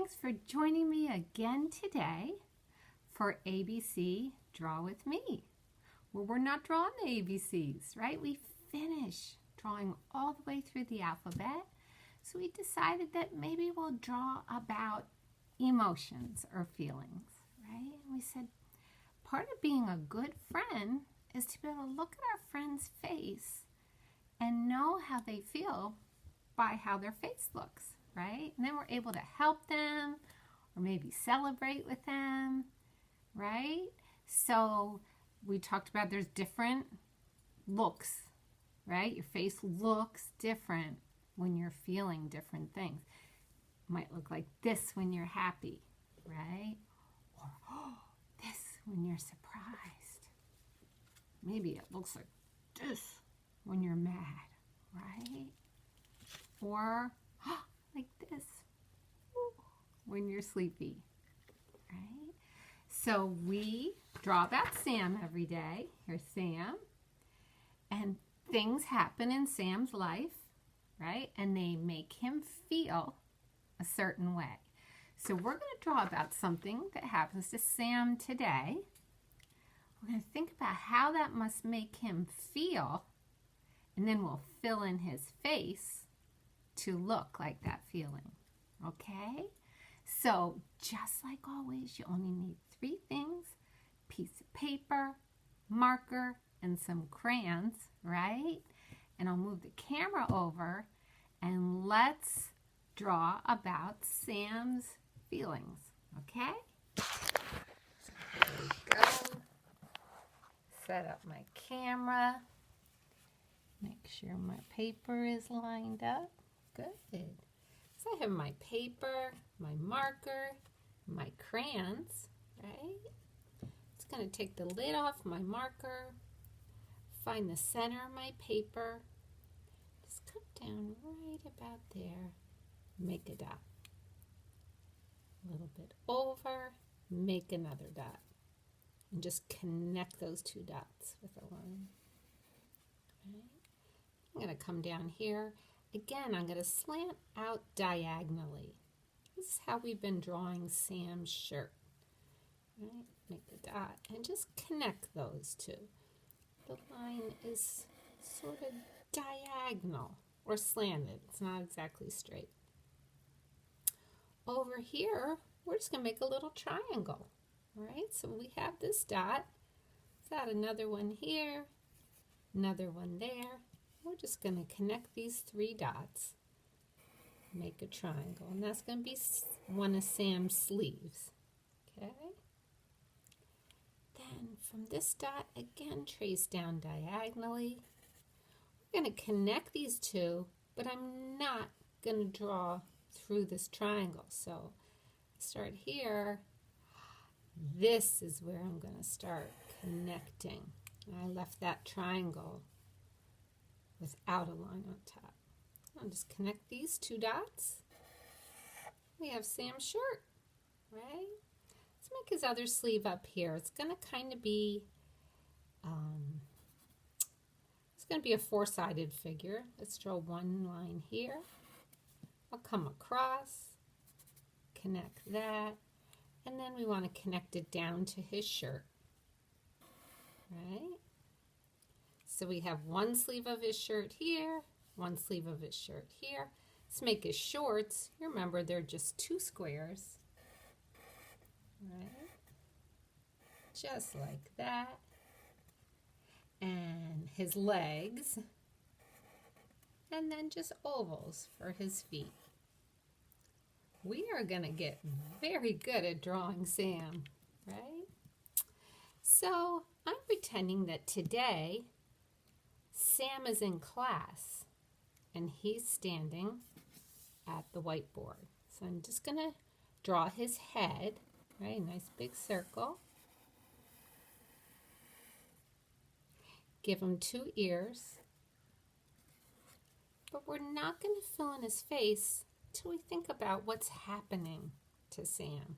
Thanks for joining me again today for ABC Draw With Me, where we're not drawing the ABCs, right? We finish drawing all the way through the alphabet, so we decided that maybe we'll draw about emotions or feelings, right? And we said part of being a good friend is to be able to look at our friend's face and know how they feel by how their face looks, right? And then we're able to help them or maybe celebrate with them, right? So we talked about there's different looks, right? Your face looks different when you're feeling different things. It might look like this when you're happy, right? Or this when you're surprised. Maybe it looks like this when you're mad, right? Or like this when you're sleepy, right? So we draw about Sam every day. Here's Sam. And things happen in Sam's life, right? And they make him feel a certain way. So we're going to draw about something that happens to Sam today. We're going to think about how that must make him feel, and then we'll fill in his face to look like that feeling, okay? So just like always, you only need 3 things: piece of paper, marker, and some crayons, right? And I'll move the camera over and let's draw about Sam's feelings, okay? So here we go. Set up my camera. Make sure my paper is lined up. Good. So I have my paper, my marker, my crayons, right? Just going to take the lid off my marker, find the center of my paper, just come down right about there, make a dot. A little bit over, make another dot, and just connect those 2 dots with a line. Okay. I'm going to come down here. Again, I'm going to slant out diagonally. This is how we've been drawing Sam's shirt. Right? Make a dot and just connect those 2. The line is sort of diagonal or slanted. It's not exactly straight. Over here, we're just going to make a little triangle. All right, so we have this dot. Let's add another one here, another one there. We're just going to connect these 3 dots, make a triangle, and that's going to be one of Sam's sleeves. Okay. Then from this dot, again, trace down diagonally. We're going to connect these 2, but I'm not going to draw through this triangle. So start here. This is where I'm going to start connecting. I left that triangle without a line on top. I'll just connect these 2 dots. We have Sam's shirt, right? Let's make his other sleeve up here. It's going to kind of be, it's going to be a 4-sided figure. Let's draw one line here. I'll come across, connect that, and then we want to connect it down to his shirt, right? So we have one sleeve of his shirt here, one sleeve of his shirt here. Let's make his shorts. You remember they're just 2 squares, right? Just like that. And his legs, and then just ovals for his feet. We are going to get very good at drawing Sam, right? So I'm pretending that today Sam is in class and he's standing at the whiteboard. So I'm just going to draw his head, right? Nice big circle. Give him 2 ears. But we're not going to fill in his face till we think about what's happening to Sam.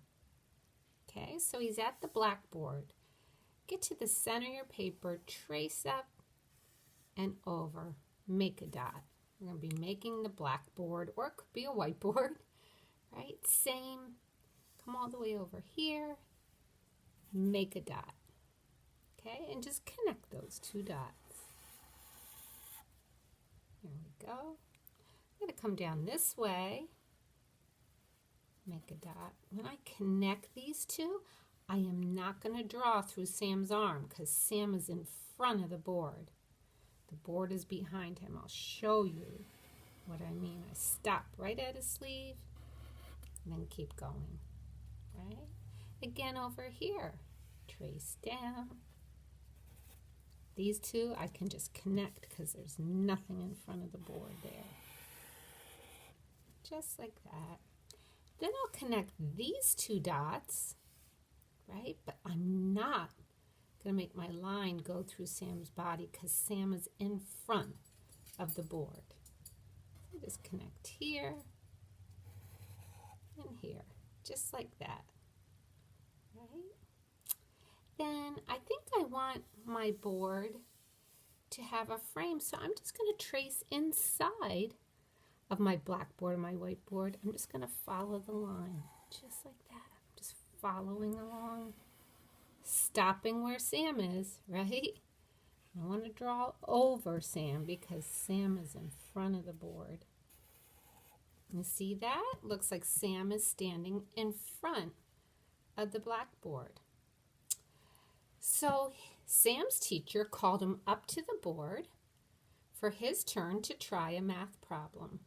Okay, so he's at the blackboard. Get to the center of your paper, trace up and over, make a dot. We're going to be making the blackboard, or it could be a whiteboard, right? Same, come all the way over here, make a dot. Okay, and just connect those two dots. There we go. I'm going to come down this way, make a dot. When I connect these two, I am not going to draw through Sam's arm because Sam is in front of the board. The board is behind him. I'll show you what I mean. I stop right at his sleeve and then keep going. Right? Again over here, trace down. These two I can just connect because there's nothing in front of the board there. Just like that. Then I'll connect these two dots, right? But I'm not going to make my line go through Sam's body because Sam is in front of the board. So just connect here and here, just like that, right? Then I think I want my board to have a frame, so I'm just going to trace inside of my blackboard and my whiteboard. I'm just going to follow the line, just like that. I'm just following along, stopping where Sam is, right? I want to draw over Sam because Sam is in front of the board. You see that? Looks like Sam is standing in front of the blackboard. So Sam's teacher called him up to the board for his turn to try a math problem.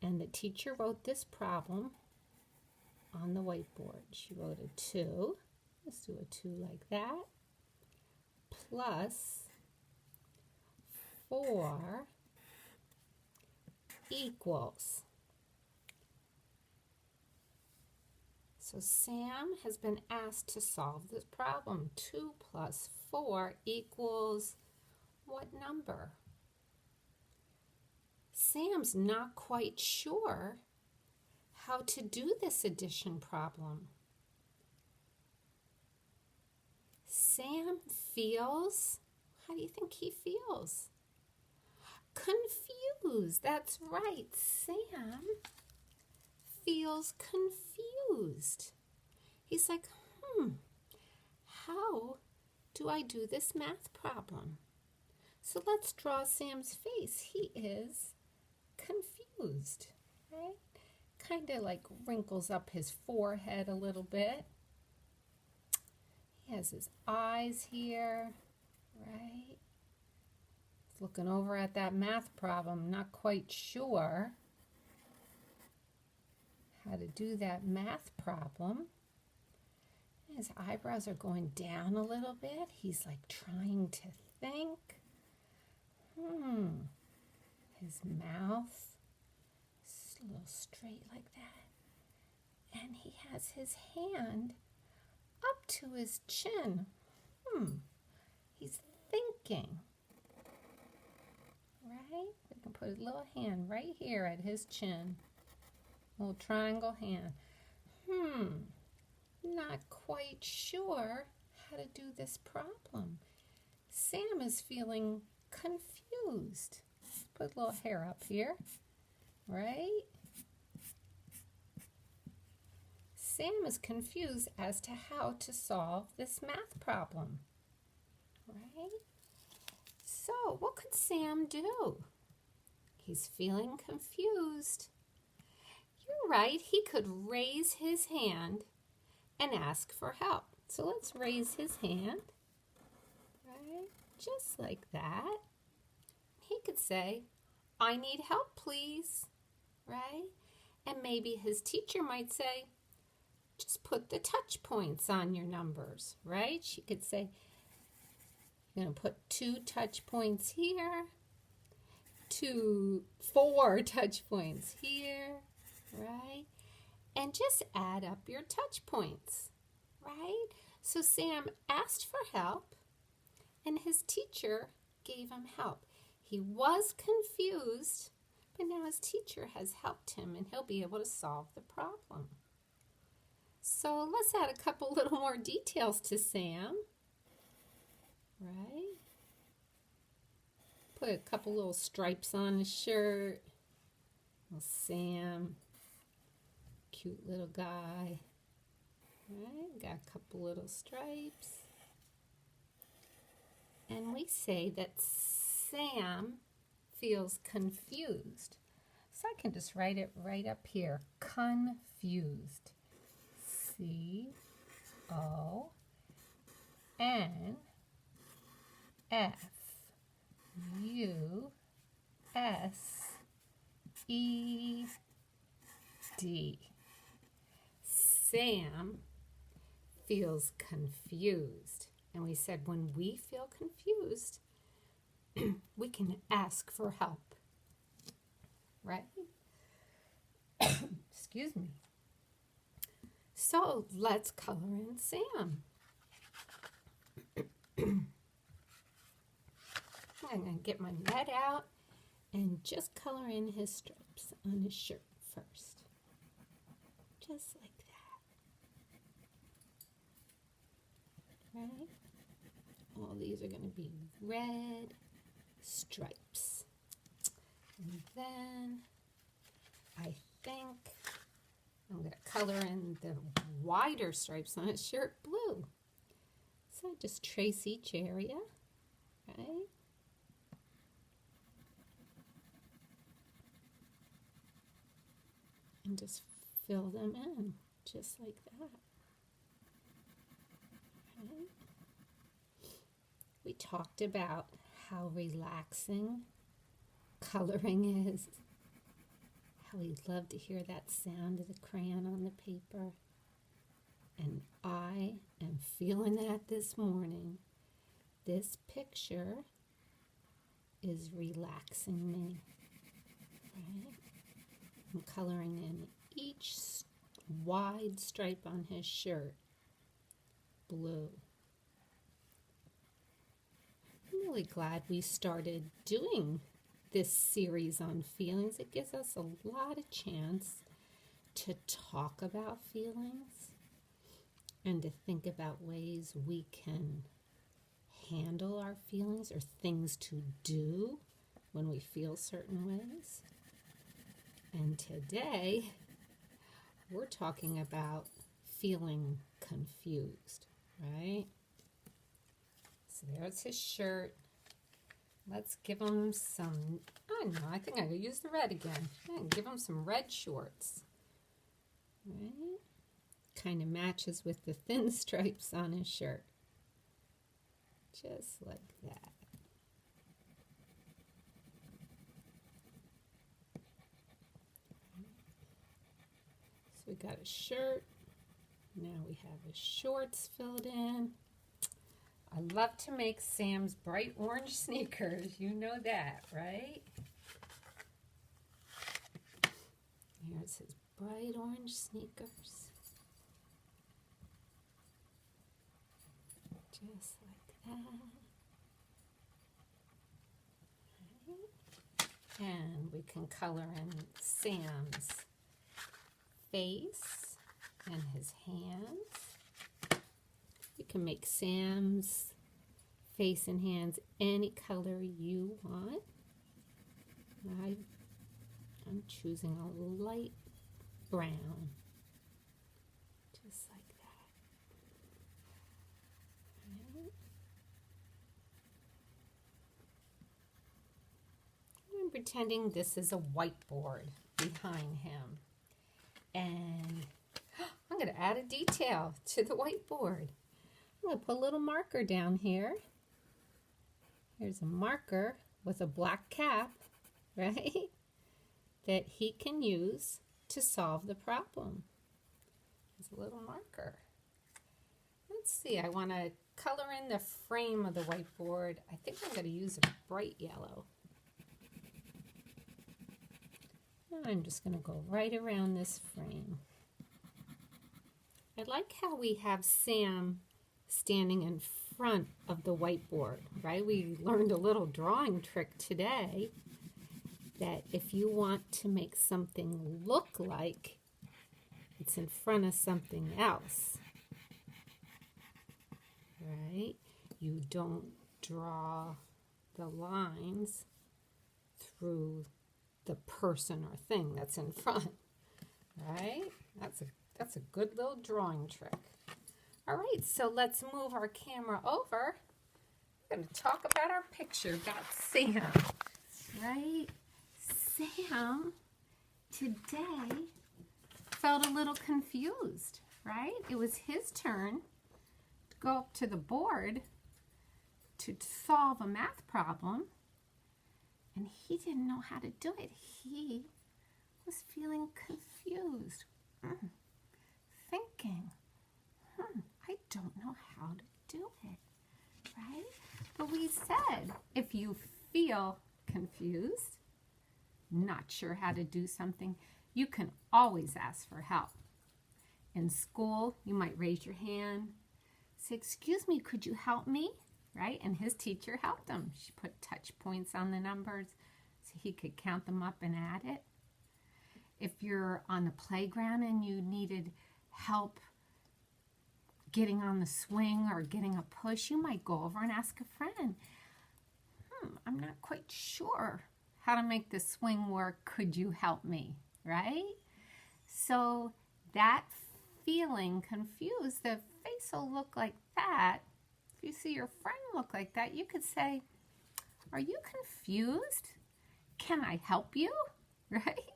And the teacher wrote this problem on the whiteboard. She wrote a 2. Let's do a 2 like that. Plus 4 equals. So Sam has been asked to solve this problem. 2 plus 4 equals what number? Sam's not quite sure how to do this addition problem. Sam feels, how do you think he feels? Confused. That's right. Sam feels confused. He's like, how do I do this math problem? So let's draw Sam's face. He is confused, right? Kind of like wrinkles up his forehead a little bit. He has his eyes here, right? He's looking over at that math problem, not quite sure how to do that math problem. His eyebrows are going down a little bit. He's like trying to think. His mouth is a little straight like that. And he has his hand up to his chin. He's thinking. Right? We can put a little hand right here at his chin. Little triangle hand. Not quite sure how to do this problem. Sam is feeling confused. Put a little hair up here, right? Sam is confused as to how to solve this math problem, right? So what could Sam do? He's feeling confused. You're right, he could raise his hand and ask for help. So let's raise his hand, right? Just like that. He could say, I need help, please, right? And maybe his teacher might say, just put the touch points on your numbers, right? She could say, you're going to put 2 touch points here, 4 touch points here, right? And just add up your touch points, right? So Sam asked for help, and his teacher gave him help. He was confused, but now his teacher has helped him, and he'll be able to solve the problem. So let's add a couple little more details to Sam, right? Put a couple little stripes on his shirt. Well, Sam cute little guy. Right, got a couple little stripes. And we say that Sam feels confused. So I can just write it right up here. Confused. C-O-N-F-U-S-E-D. Sam feels confused. And we said when we feel confused, we can ask for help. Right? Excuse me. So let's color in Sam. I'm going to get my red out and just color in his stripes on his shirt first. Just like that. Right? All these are going to be red stripes. And then I think I'm going to color in the wider stripes on his shirt blue. So I just trace each area, right? And just fill them in, just like that. Right? We talked about how relaxing coloring is. How we love to hear that sound of the crayon on the paper. And I am feeling that this morning. This picture is relaxing me. Right? I'm coloring in each wide stripe on his shirt blue. I'm really glad we started doing this series on feelings. It gives us a lot of chance to talk about feelings and to think about ways we can handle our feelings or things to do when we feel certain ways. And today, we're talking about feeling confused, right? So there's his shirt. Let's give him some, I don't know, I think I could use the red again. Give him some red shorts. Right? Kind of matches with the thin stripes on his shirt. Just like that. So we got a shirt. Now we have his shorts filled in. I love to make Sam's bright orange sneakers. You know that, right? Here's his bright orange sneakers. Just like that. Right. And we can color in Sam's face and his hands. You can make Sam's face and hands any color you want. I'm choosing a light brown, just like that. Right. I'm pretending this is a whiteboard behind him. And I'm going to add a detail to the whiteboard. I'm going to put a little marker down here. Here's a marker with a black cap, right? That he can use to solve the problem. There's a little marker. Let's see, I want to color in the frame of the whiteboard. I think I'm going to use a bright yellow. I'm just going to go right around this frame. I like how we have Sam standing in front of the whiteboard, right? We learned a little drawing trick today that if you want to make something look like it's in front of something else, right? You don't draw the lines through the person or thing that's in front, right? That's a good little drawing trick. All right, so let's move our camera over. We're going to talk about our picture about Sam, right? Sam today felt a little confused, right? It was his turn to go up to the board to solve a math problem, and he didn't know how to do it. He was feeling confused, thinking, I don't know how to do it, right? But we said, if you feel confused, not sure how to do something, you can always ask for help. In school, you might raise your hand, say, excuse me, could you help me? Right? And his teacher helped him. She put touch points on the numbers so he could count them up and add it. If you're on the playground and you needed help getting on the swing or getting a push, you might go over and ask a friend, I'm not quite sure how to make the swing work. Could you help me? Right? So that feeling confused, the face will look like that. If you see your friend look like that, you could say, are you confused? Can I help you? Right?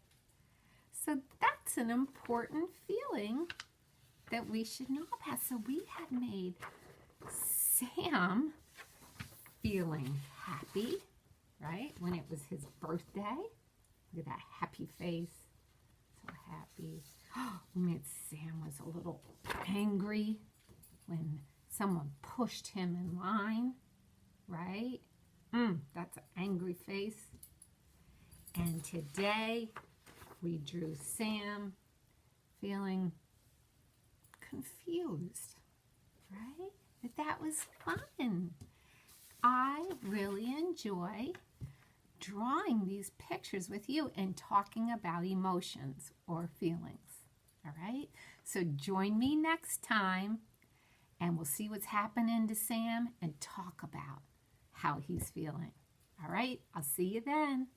So that's an important feeling that we should know about. So we had made Sam feeling happy, right? When it was his birthday. Look at that happy face. So happy. We made Sam was a little angry when someone pushed him in line, right? That's an angry face. And today we drew Sam feeling confused, right? But that was fun. I really enjoy drawing these pictures with you and talking about emotions or feelings, all right? So join me next time and we'll see what's happening to Sam and talk about how he's feeling. All right, I'll see you then.